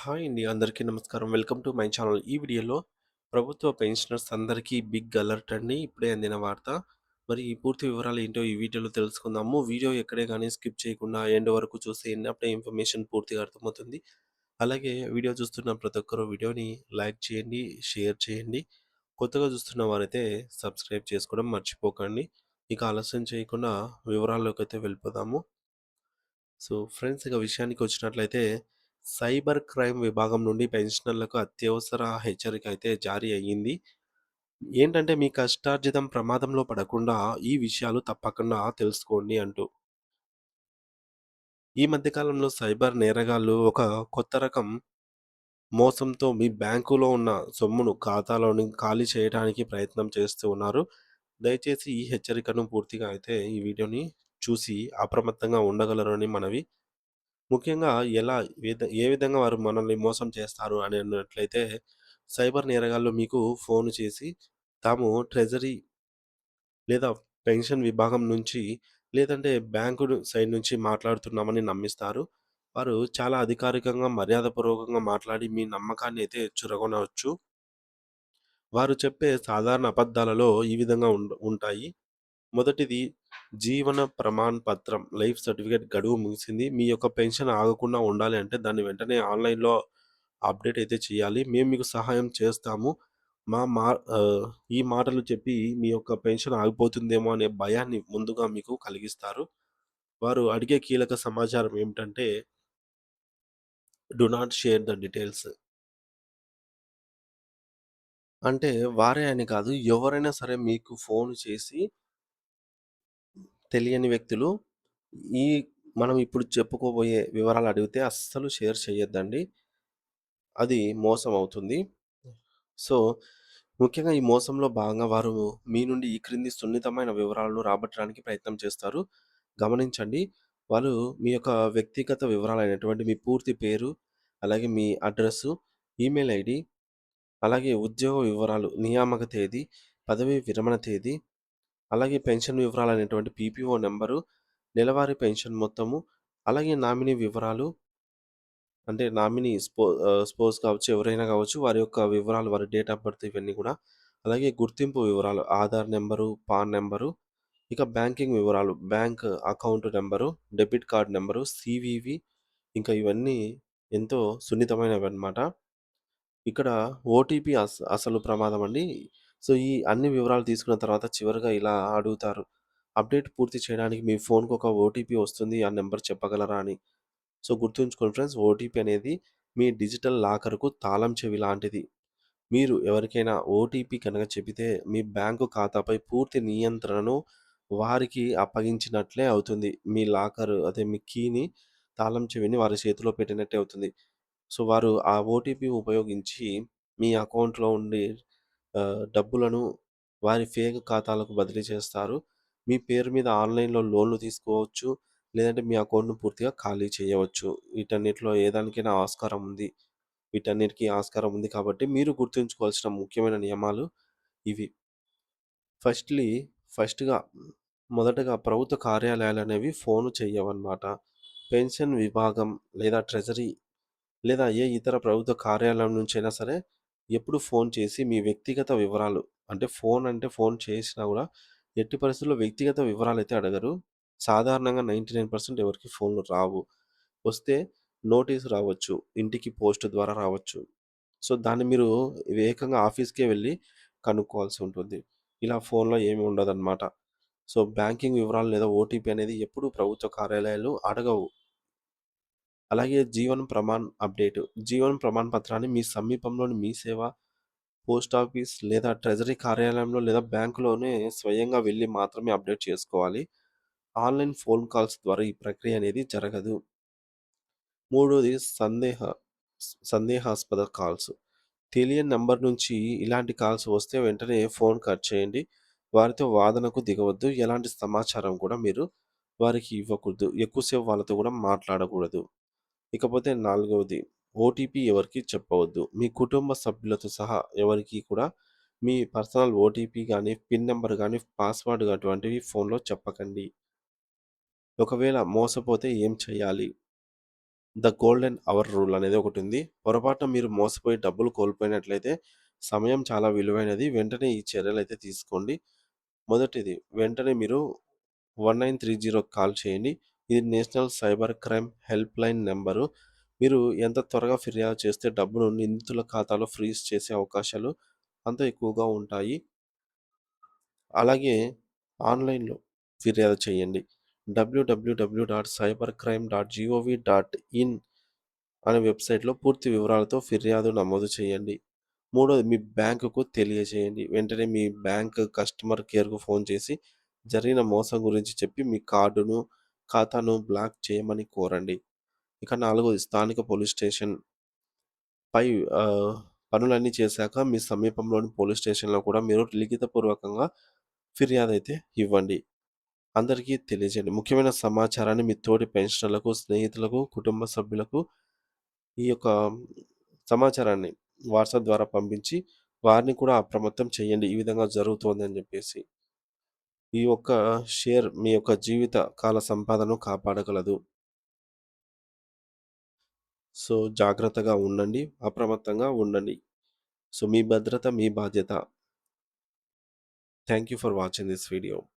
Hi అండి. అందరికీ నమస్కారం. Welcome to my channel. ఈ వీడియోలో ప్రభుత్వ పెన్షనర్స్ అందరికీ బిగ్ అలర్ట్ అండి. ఇప్పుడే అందిన వార్త. మరి ఈ పూర్తి వివరాలు ఏంటో ఈ వీడియోలో తెలుసుకుందాము. వీడియో ఎక్కడే గాని స్కిప్ చేయకుండా ఎండ్ వరకు చూసేయండి. అప్పుడే ఇన్ఫర్మేషన్ పూర్తిగా అర్థమవుతుంది. అలాగే వీడియో చూస్తున్న ప్రతి ఒక్కరు వీడియోని లైక్ చేయండి, షేర్ చేయండి. కొత్తగా చూస్తున్న వారైతే సబ్స్క్రైబ్ చేసుకోవడం మర్చిపోకండి. ఇక ఆలస్యం చేయకుండా వివరాల్లోకైతే వెళ్ళిపోదాము. సో ఫ్రెండ్స్ ఇక విషయానికి వచ్చినట్లయితే సైబర్ క్రైమ్ విభాగం నుండి పెన్షనర్లకు అత్యవసర హెచ్చరిక అయితే జారీ అయ్యింది. ఏంటంటే మీ కష్టార్జితం ప్రమాదంలో పడకుండా ఈ విషయాలు తప్పకుండా తెలుసుకోండి అంటూ. ఈ మధ్య కాలంలో సైబర్ నేరగాళ్ళు ఒక కొత్త రకం మోసంతో మీ బ్యాంకులో ఉన్న సొమ్మును ఖాతాలోని ఖాళీ చేయడానికి ప్రయత్నం చేస్తూ ఉన్నారు. దయచేసి ఈ హెచ్చరికను పూర్తిగా అయితే ఈ వీడియోని చూసి అప్రమత్తంగా ఉండగలరని మనవి. ముఖ్యంగా ఎలా ఏ విధంగా వారు మనల్ని మోసం చేస్తారు అని అన్నట్లయితే, సైబర్ నేరగాళ్ళు మీకు ఫోను చేసి, తాము ట్రెజరీ లేదా పెన్షన్ విభాగం నుంచి, లేదంటే బ్యాంకు సైడ్ నుంచి మాట్లాడుతున్నామని నమ్మిస్తారు. వారు చాలా అధికారికంగా, మర్యాదపూర్వకంగా మాట్లాడి మీ నమ్మకాన్ని అయితే చురగొనవచ్చు. వారు చెప్పే సాధారణ అబద్ధాలలో ఈ విధంగా ఉంటాయి. మొదటిది జీవన ప్రమాణ్ పత్రం, లైఫ్ సర్టిఫికేట్ గడువు ముగిసింది. మీ యొక్క పెన్షన్ ఆగకుండా ఉండాలి అంటే దాన్ని వెంటనే ఆన్‌లైన్‌లో అప్డేట్ అయితే చేయాలి. మేము మీకు సహాయం చేస్తాము. మా మా ఈ మాటలు చెప్పి మీ యొక్క పెన్షన్ ఆగిపోతుందేమో అనే భయాన్ని ముందుగా మీకు కలిగిస్తారు. వారు అడిగే కీలక సమాచారం ఏమిటంటే, do not share the details. అంటే వారే అని కాదు, ఎవరైనా సరే మీకు ఫోన్ చేసి తెలియని వ్యక్తులు ఈ మనం ఇప్పుడు చెప్పుకోబోయే వివరాలు అడిగితే అస్సలు షేర్ చేయొద్దండి. అది మోసం అవుతుంది. సో, ముఖ్యంగా ఈ మోసంలో భాగంగా వారు మీ నుండి ఈ క్రింది సున్నితమైన వివరాలను రాబట్టడానికి ప్రయత్నం చేస్తారు. గమనించండి. వాళ్ళు మీ యొక్క వ్యక్తిగత వివరాలైనటువంటి మీ పూర్తి పేరు, అలాగే మీ అడ్రెస్సు, ఈమెయిల్ ఐడీ, అలాగే ఉద్యోగ వివరాలు, నియామక తేదీ, పదవీ విరమణ తేదీ, అలాగే పెన్షన్ వివరాలైనటువంటి పీపీఓ నంబరు, నెలవారీ పెన్షన్ మొత్తము, అలాగే నామినీ వివరాలు, అంటే నామినీ స్పౌస్ కావచ్చు, ఎవరైనా కావచ్చు, వారి యొక్క వివరాలు, వారి డేట్ ఆఫ్ బర్త్ ఇవన్నీ కూడా. అలాగే గుర్తింపు వివరాలు, ఆధార్ నంబరు, పాన్ నంబరు, ఇక బ్యాంకింగ్ వివరాలు, bank account number, debit card number, సీవీవీ, ఇంకా ఇవన్నీ ఎంతో సున్నితమైనవన్నమాట. ఇక్కడ ఓటీపీ అసలు ప్రమాదం అండి. సో, ఈ అన్ని వివరాలు తీసుకున్న తర్వాత చివరగా ఇలా అడుగుతారు. అప్డేట్ పూర్తి చేయడానికి మీ ఫోన్‌కి ఒక ఓటీపీ వస్తుంది. ఆ నంబర్ చెప్పగలరా అని. సో, గుర్తుంచుకోండి ఫ్రెండ్స్, ఓటీపీ అనేది మీ డిజిటల్ లాకర్‌కు తాళం చెవి లాంటిది. మీరు ఎవరికైనా ఓటీపీ కనుక చెబితే మీ బ్యాంకు ఖాతాపై పూర్తి నియంత్రణను వారికి అప్పగించినట్లే అవుతుంది. మీ లాకర్ అదే మీ కీని, తాళం చెవిని వారి చేతిలో పెట్టినట్టే అవుతుంది. సో, వారు ఆ ఓటీపీ ఉపయోగించి మీ అకౌంట్‌లో ఉండి డబ్బులను వారి ఫేక్ ఖాతాలకు బదిలీ చేస్తారు. మీ పేరు మీద ఆన్‌లైన్‌లో లోన్‌లు తీసుకోవచ్చు. లేదంటే మీ అకౌంట్‌ను పూర్తిగా ఖాళీ చేయవచ్చు. వీటన్నిటిలో ఏ దానికైనా ఆస్కారం ఉంది. వీటన్నిటికి ఆస్కారం ఉంది కాబట్టి మీరు గుర్తుంచుకోవాల్సిన ముఖ్యమైన నియమాలు ఇవి. ఫస్ట్‌లీ ఫస్ట్‌గా మొదటగా ప్రభుత్వ కార్యాలయాలనేవి ఫోను చెయ్యవన్నమాట. పెన్షన్ విభాగం లేదా ట్రెజరీ లేదా ఏ ఇతర ప్రభుత్వ కార్యాలయం నుంచైనా సరే ఎప్పుడు ఫోన్ చేసి మీ వ్యక్తిగత వివరాలు, అంటే ఫోన్ అంటే ఫోన్ చేసినా గూడా ఎట్టి పరిస్థితుల్లో వ్యక్తిగత వివరాలైతే అడగరు. సాధారణంగా 99% ఎవరికీ ఫోన్‌లు రావు. వస్తే నోటీస్ రావచ్చు. ఇంటికి పోస్ట్ ద్వారా రావచ్చు. సో, దాన్ని మీరు ఏకంగా ఆఫీస్‌కే వెళ్లి కనుక్కోవాల్సి ఉంటుంది. ఇలా ఫోన్‌లో ఏమి ఉండదనమాట. సో, బ్యాంకింగ్ వివరాలు లేదా ఓటీపీ అనేది ఎప్పుడూ ప్రభుత్వ కార్యాలయాలు అడగవు. అలాగే జీవన్ ప్రమాణ్ అప్డేట్. జీవన్ ప్రమాణ్ పత్రాన్ని మీ సమీపంలోని మీ సేవ, పోస్ట్ ఆఫీస్ లేదా ట్రెజరీ కార్యాలయంలో లేదా బ్యాంకులోనే స్వయంగా వెళ్లి మాత్రమే అప్డేట్ చేసుకోవాలి. ఆన్‌లైన్ ఫోన్ కాల్స్ ద్వారా ఈ ప్రక్రియ అనేది జరగదు. మూడోది సందేహాస్పద కాల్స్. తెలియని నంబర్ నుంచి ఇలాంటి కాల్స్ వస్తే వెంటనే ఫోన్ కట్ చేయండి. వారితో వాదనకు దిగవద్దు. ఎలాంటి సమాచారం కూడా మీరు వారికి ఇవ్వకూడదు. ఎక్కువసేపు వాళ్ళతో కూడా మాట్లాడకూడదు. ఇకపోతే నాలుగవది, ఓటీపీ ఎవరికీ చెప్పవద్దు. మీ కుటుంబ సభ్యులతో సహా ఎవరికీ కూడా మీ పర్సనల్ ఓటీపీ గానీ, పిన్ నంబర్ గానీ, పాస్వర్డ్ అటువంటివి ఫోన్‌లో చెప్పకండి. ఒకవేళ మోసపోతే ఏం చేయాలి? ద గోల్డెన్ అవర్ రూల్ అనేది ఒకటుంది. పొరపాటున మీరు మోసపోయి డబ్బులు కోల్పోయినట్లయితే సమయం చాలా విలువైనది. వెంటనే ఈ చర్యలైతే తీసుకోండి. మొదటిది వెంటనే మీరు 1930కి కాల్ చేయండి. ఇది national cyber crime helpline number. మీరు ఎంత త్వరగా ఫిర్యాదు చేస్తే డబ్బును నిందితుల ఖాతాలో ఫ్రీజ్ చేసే అవకాశాలు అంత ఎక్కువగా ఉంటాయి. అలాగే ఆన్‌లైన్‌లో ఫిర్యాదు చేయండి. www.cybercrime.gov.in అనే వెబ్‌సైట్‌లో పూర్తి వివరాలతో ఫిర్యాదు నమోదు చేయండి. మూడోది మీ బ్యాంకుకు తెలియజేయండి. వెంటనే మీ బ్యాంక్ కస్టమర్ కేర్‌కు ఫోన్ చేసి జరిగిన మోసం గురించి చెప్పి మీ ఖాతాను బ్లాక్ చేయమని కోరండి. ఇక నాలుగోది స్థానిక పోలీస్ స్టేషన్ పై పనులన్నీ చేశాక మీ సమీపంలోని పోలీస్ స్టేషన్‌లో కూడా మీరు లిఖితపూర్వకంగా ఫిర్యాదయితే ఇవ్వండి. అందరికీ తెలియజేయండి. ముఖ్యమైన సమాచారాన్ని మీ తోటి పెన్షనర్లకు, స్నేహితులకు, కుటుంబ సభ్యులకు ఈ యొక్క సమాచారాన్ని వాట్సాప్ ద్వారా పంపించి వారిని కూడా అప్రమత్తం చేయండి. ఈ విధంగా జరుగుతోందని జెప్పేసి. ఈ ఒక్క షేర్ మీ యొక్క జీవిత కాల సంపాదనను కాపాడగలదు. సో, జాగ్రత్తగా ఉండండి. అప్రమత్తంగా ఉండండి. సో, మీ భద్రత మీ బాధ్యత. Thank you for watching this video.